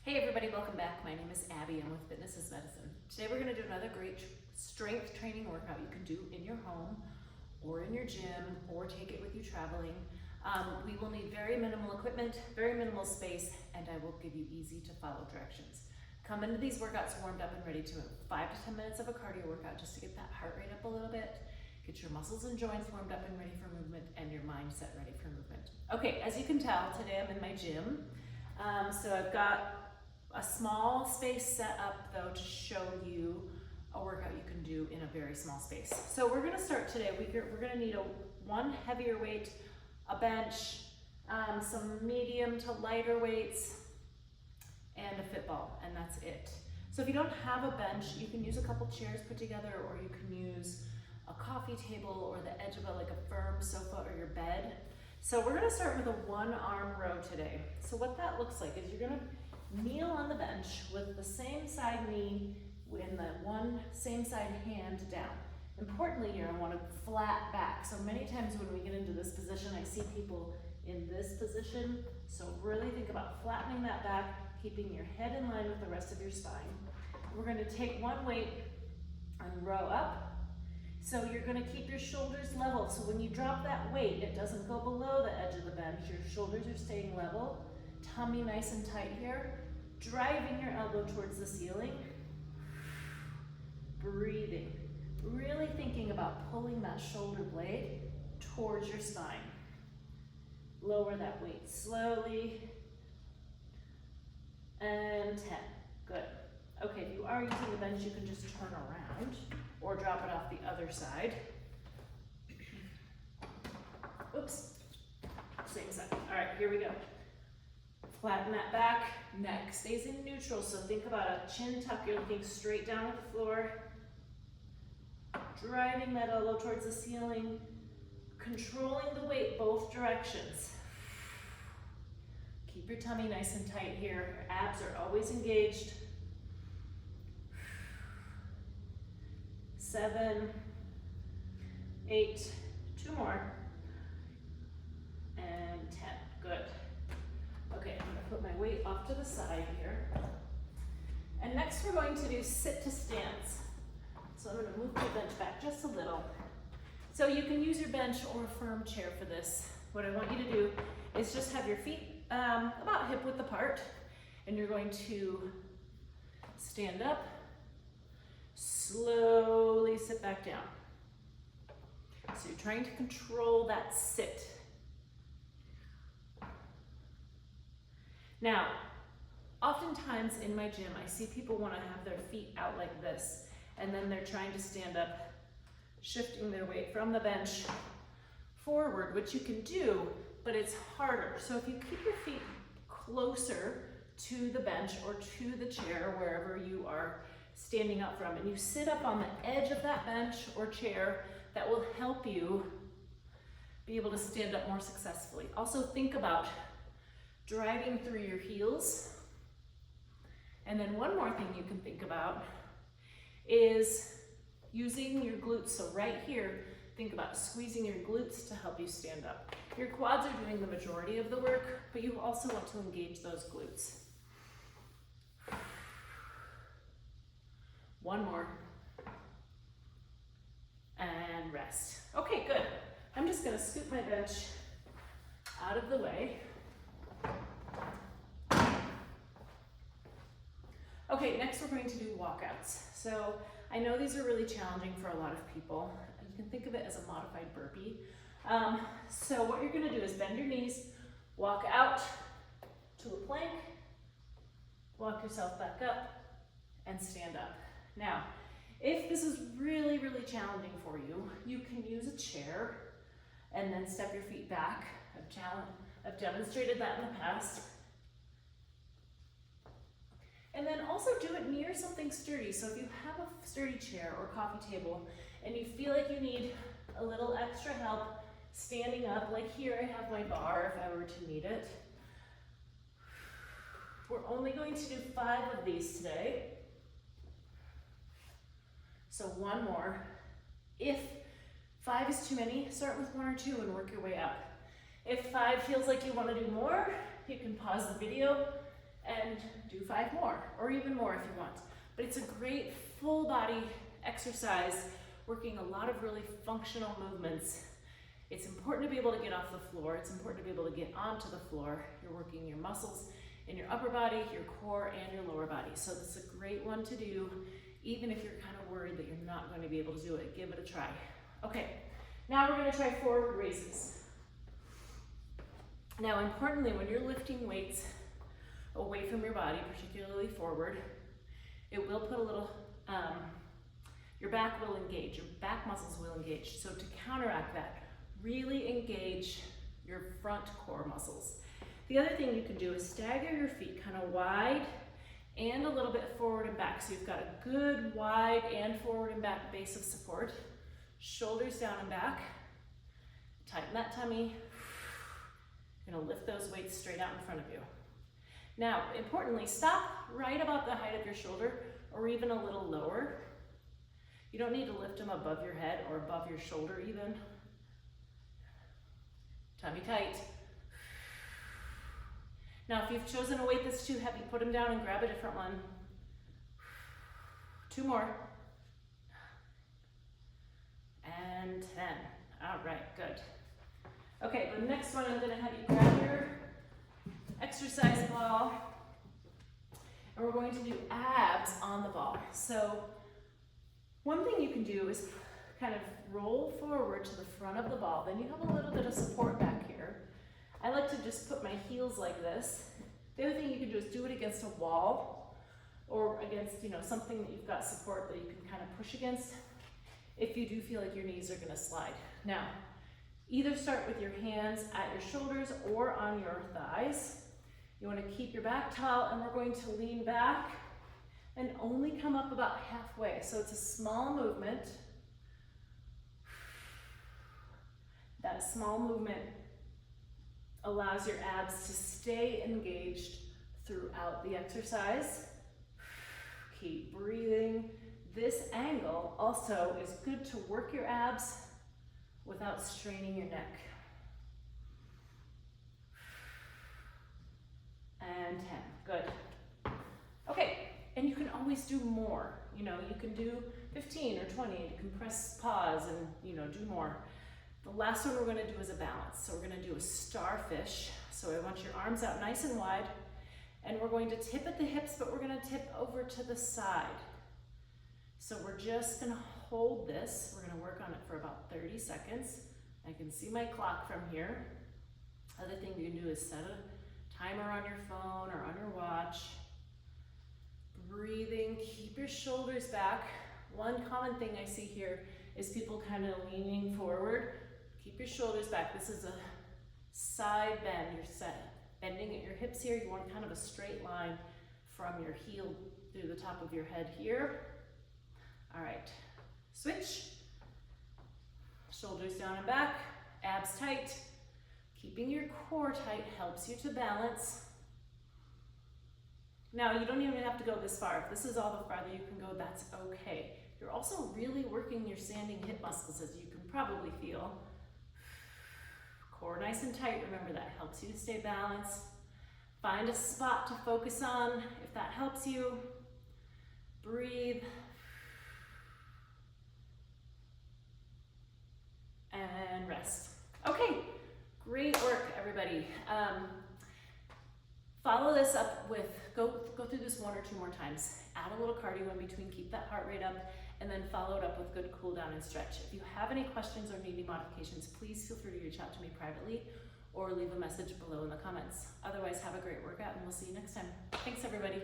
Hey everybody, welcome back. My name is Abby. I'm with Fitness is Medicine. Today we're going to do another great strength training workout you can do in your home or in your gym or take it with you traveling. We will need very minimal equipment, very minimal space, and I will give you easy to follow directions. Come into these workouts warmed up and ready to move. 5 to 10 minutes of a cardio workout just to get that heart rate up a little bit, get your muscles and joints warmed up and ready for movement, and your mindset ready for movement. Okay, as you can tell, today I'm in my gym. So I've got a small space set up though to show you a workout you can do in a very small space. So we're gonna start today. We're gonna need one heavier weight, a bench, some medium to lighter weights, and a fit ball, and that's it. So if you don't have a bench, you can use a couple chairs put together, or you can use a coffee table or the edge of like a firm sofa or your bed. So we're gonna start with a 1-arm row today. So what that looks like is you're gonna kneel on the bench with the same side knee and the same side hand down. Importantly here, I want a flat back. So many times when we get into this position, I see people in this position. So really think about flattening that back, keeping your head in line with the rest of your spine. We're going to take one weight and row up. So you're going to keep your shoulders level. So when you drop that weight, it doesn't go below the edge of the bench. Your shoulders are staying level. Tummy nice and tight here. Driving your elbow towards the ceiling. Breathing. Really thinking about pulling that shoulder blade towards your spine. Lower that weight slowly. And 10. Good. Okay, if you are using the bench, you can just turn around or drop it off the other side. Oops. Same side. All right, here we go. Flatten that back, neck stays in neutral, so think about a chin tuck. You're looking straight down at the floor, driving that elbow towards the ceiling, controlling the weight both directions. Keep your tummy nice and tight here. Your abs are always engaged. 7, 8, 2 more, and 10. Good. Okay, I'm gonna put my weight off to the side here. And next we're going to do sit to stance. So I'm gonna move my bench back just a little. So you can use your bench or a firm chair for this. What I want you to do is just have your feet about hip width apart, and you're going to stand up, slowly sit back down. So you're trying to control that sit. Now, oftentimes in my gym, I see people want to have their feet out like this, and then they're trying to stand up, shifting their weight from the bench forward, which you can do, but it's harder. So if you keep your feet closer to the bench or to the chair, wherever you are standing up from, and you sit up on the edge of that bench or chair, that will help you be able to stand up more successfully. Also think about driving through your heels. And then one more thing you can think about is using your glutes. So right here, think about squeezing your glutes to help you stand up. Your quads are doing the majority of the work, but you also want to engage those glutes. One more. And rest. Okay, good. I'm just gonna scoot my bench out of the way. Okay, next we're going to do walkouts. So I know these are really challenging for a lot of people. You can think of it as a modified burpee. So what you're gonna do is bend your knees, walk out to a plank, walk yourself back up, and stand up. Now, if this is really, really challenging for you, you can use a chair and then step your feet back. I've demonstrated that in the past. And then also do it near something sturdy. So if you have a sturdy chair or coffee table and you feel like you need a little extra help standing up, like here I have my bar if I were to need it. We're only going to do 5 of these today. So one more. If 5 is too many, start with 1 or 2 and work your way up. If 5 feels like you want to do more, you can pause the video and do 5 more, or even more if you want. But it's a great full body exercise, working a lot of really functional movements. It's important to be able to get off the floor. It's important to be able to get onto the floor. You're working your muscles in your upper body, your core, and your lower body. So this is a great one to do, even if you're kind of worried that you're not going to be able to do it. Give it a try. Okay, now we're going to try forward raises. Now, importantly, when you're lifting weights away from your body, particularly forward, it will put a little, your back will engage, your back muscles will engage. So to counteract that, really engage your front core muscles. The other thing you can do is stagger your feet kind of wide and a little bit forward and back. So you've got a good wide and forward and back base of support. Shoulders down and back. Tighten that tummy. You're gonna lift those weights straight out in front of you. Now, importantly, stop right about the height of your shoulder or even a little lower. You don't need to lift them above your head or above your shoulder even. Tummy tight. Now, if you've chosen a weight that's too heavy, put them down and grab a different one. 2 more. And 10. All right, good. Okay, the next one, I'm gonna have you grab your exercise ball, and we're going to do abs on the ball. So one thing you can do is kind of roll forward to the front of the ball. Then you have a little bit of support back here. I like to just put my heels like this. The other thing you can do is do it against a wall or against, something that you've got support that you can kind of push against if you do feel like your knees are gonna slide. Now, either start with your hands at your shoulders or on your thighs. You wanna keep your back tall, and we're going to lean back and only come up about halfway. So it's a small movement. That small movement allows your abs to stay engaged throughout the exercise. Keep breathing. This angle also is good to work your abs without straining your neck. And 10, good. Okay, and you can always do more. You can do 15 or 20 to compress, pause, and do more. The last one we're gonna do is a balance. So we're gonna do a starfish. So I want your arms out nice and wide, and we're going to tip at the hips, but we're gonna tip over to the side. So we're just gonna hold this. We're gonna work on it for about 30 seconds. I can see my clock from here. Other thing you can do is set a timer on your phone or on your watch. Breathing, keep your shoulders back. One common thing I see here is people kind of leaning forward. Keep your shoulders back. This is a side bend. You're bending at your hips here. You want kind of a straight line from your heel through the top of your head here. All right, switch. Shoulders down and back, abs tight. Keeping your core tight helps you to balance. Now, you don't even have to go this far. If this is all the farther you can go, that's okay. You're also really working your standing hip muscles, as you can probably feel. Core nice and tight. Remember, that helps you to stay balanced. Find a spot to focus on if that helps you. Breathe. And rest. Okay, great work, everybody. Follow this up with, go through this 1 or 2 more times. Add a little cardio in between, keep that heart rate up, and then follow it up with good cool down and stretch. If you have any questions or need any modifications, please feel free to reach out to me privately or leave a message below in the comments. Otherwise, have a great workout, and we'll see you next time. Thanks, everybody.